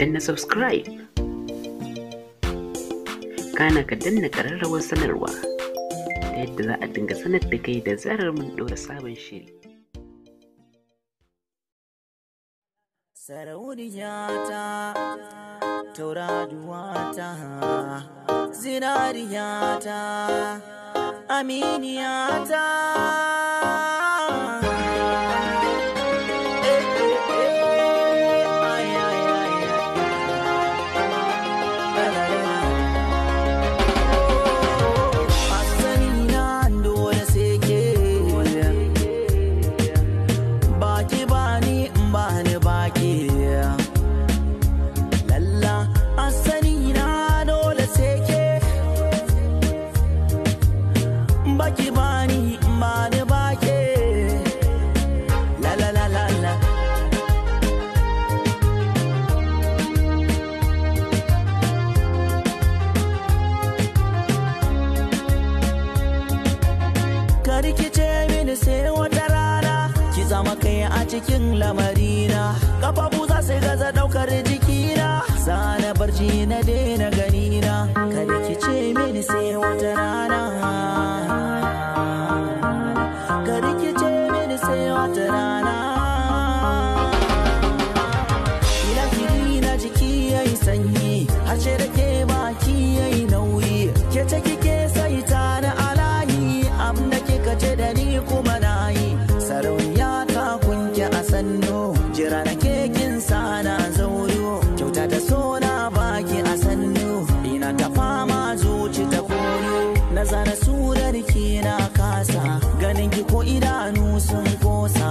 danna subscribe, kana ka danna ƙararrawar sanarwa ta yadda za a dinga sanar da kai da zarar mun ɗora sabon shiri. Sarauniyata, tauraruwata, zinariyata, aminiyata. Baki bani bani bake la la la la la. Karkice mini sai wata rana ki zama kai a cikin lamarina, kafafu za su gaza daukar jikina, sana barci na daina ganina. Karkice mini sai wata rana, sai wata rana. Ilahiri na jiki yayi sanyi, harshe da ke baki yayi nauyi, ke ce kike sai ta na alayi, abin da kika ce da ni kuma nayi. Sarauniya ta kunke a sannu, jira na kekin sana zauro, kyauta da sona baki a sannu, ina ta fama zuci ta koyo, na zana surar ki na kasa, ganin ki ko idanu sun kosa,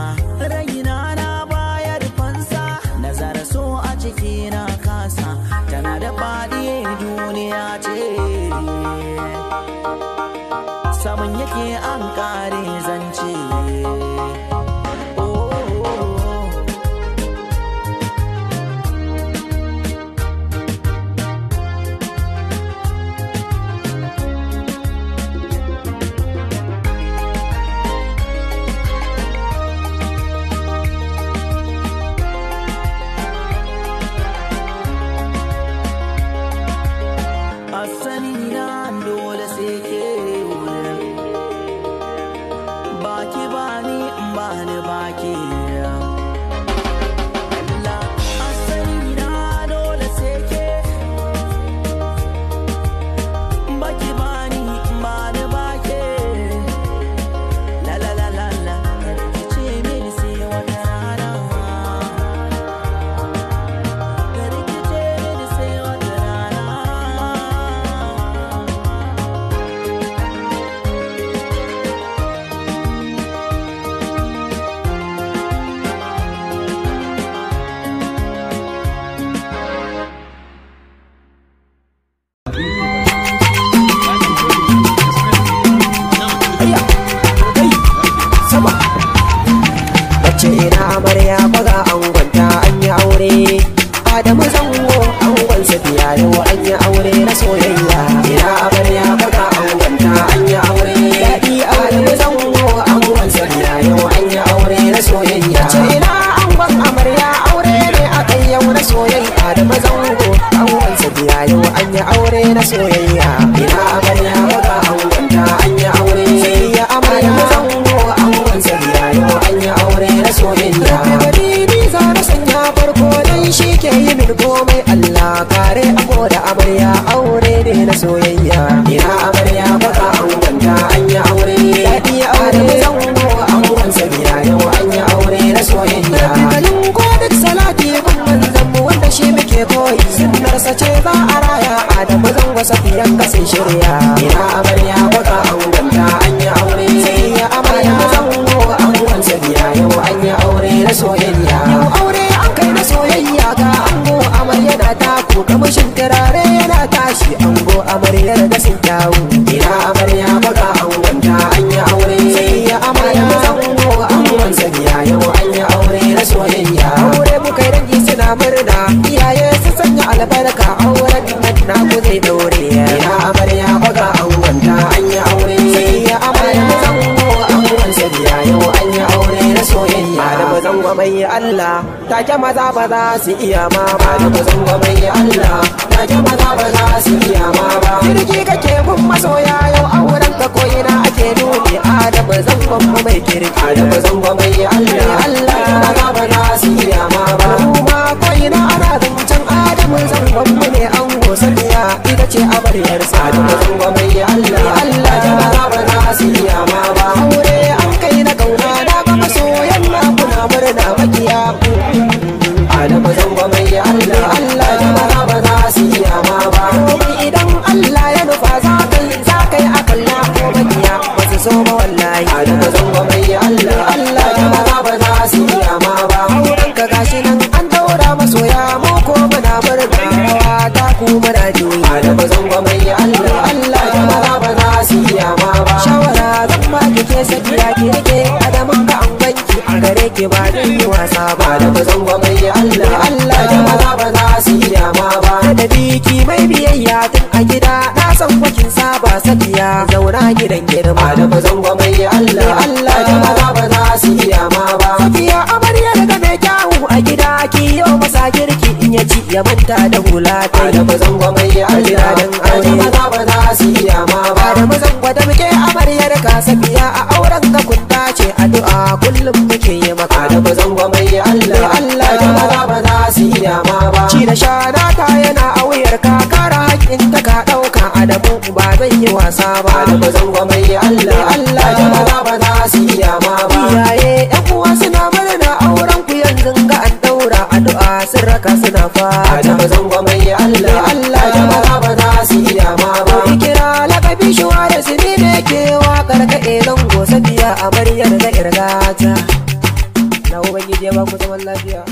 raina na bayar fansa, nazara so a ciki na kasa, tana da faɗi duniya ce, saman yake an kare zance. Baki bani bani baki Allah, asali na dole sai ke. Baki bani bani baki la la la la la. Karkice mini sai wata rana, karkice mini sai wata rana. Ina amarya baga angonta an yi aure, Adamu zango angon Safiya yau an yi aure na soyayya. Ina amarya baga angonta an yi aure, daɗi Adamu zango angon Safiya yau an yi aure na soyayya. Ina angon amarya aure ne a kai yau na soyayya, Adamu zango angon Safiya yau an yi aure na soyayya. Ina amarya baga angonta an yi aure, Safiya amarya zango angon Safiya yau an yi aure na soyayya. Ni za na sanya farko dan shi ke yi min komai, Allah kare ako da amarya aure ne na soyayya. Ina amarya baka angonta an yi aure, daɗi aure zango angon Safiya yau an yi aure na soyayya. Kalin ko duk salati kun manzan mu wanda shi muke koyi, sunnarsa ce za a raya, Adamu zango Safiyan ka sun shirya. Ina amarya baka angonta an yi aure, sai amarya zango angon Safiya yau an yi aure na soyayya. Yau aure an kai na soyayya, ga ango amarya na taku, kamashin turare yana tashi, ango amaryar da sun kyawu. Ina amarya baka angonta an yi aure, sai amarya zango angon Safiya yau an yi aure na soyayya. Aure mu kai dangi suna murna, iyaye su sanya albarka, auren nan naku zai daure. Ina amarya baka angonta an yi aure, sai amarya zango angon Safiya yau an yi aure na soyayya. Adamu zango mai Allah take maza ba za su iya ma ba. Adamu Zango mai Allah, take maza ba za su iya ma ba. Kirki kake gun masoya yau auren ka koyina ake nuni. Adamu Zango mai kirki, Adamu Zango mai Allah, take maza ba za su iya ma ba. Kuma koyina ana zancen Adamu Zango ne ango Safiya ita ce amaryarsa. Adamu Zango mai Allah, take maza ba za su iya ma ba. Aure an kai na kauna na ga masoyan na kuna murna makiya. Adamu Zango mai Allah, take maza ba za su iya ma ba. Idan Allah ya nufa za kai akalla ko makiya ba su so ba wallahi. Adamu Zango mai Allah, take maza ba za su iya ma ba. Auren ka gashi nan an daura masoya mu ko muna murna rawa ta ku muna juyi. Adamu Zango mai Allah, take maza ba za su iya ma ba. Shawara zan ma kike Safiya ki rike Adamu ka an banki a gare ki ba zan yi wasa ba. Adamu Zango mai Allah, take maza ba za su iya ma ba. Da biki mai biyayya tun a gida na san kwakin saba Safiya zauna gidan girma. Adamu Zango mai Allah, take maza ba za su iya ma ba. Safiya amaryar ga mai kyawu a gida ki yau masa girki in ya ci ya manta da hula ta. Adamu Zango mai Allah, take maza ba za su iya ma ba. Adamu Zango da muke amaryar ka Safiya a auren ka kun dace addu'a kullum muke yi maka. Adamu Zango mai Allah, take maza ba za su iya ma ba. Ci da shana ta yana a wuyar ka kara hakkin ta ka dauka Adamu ba zan yi wasa ba. Adamu Zango mai Allah, take maza ba za su iya ma ba. Iyaye yan uwa suna murna auren ku yanzu ga an daura addu'a sun raka suna fata. Adamu Zango mai Allah, take maza ba za su iya ma ba. Kira lakabi shuwa da su ne ke waƙar kaɗe zango Safiya amaryar da irgata. Na Ubangiji ya ba ku zaman lafiya.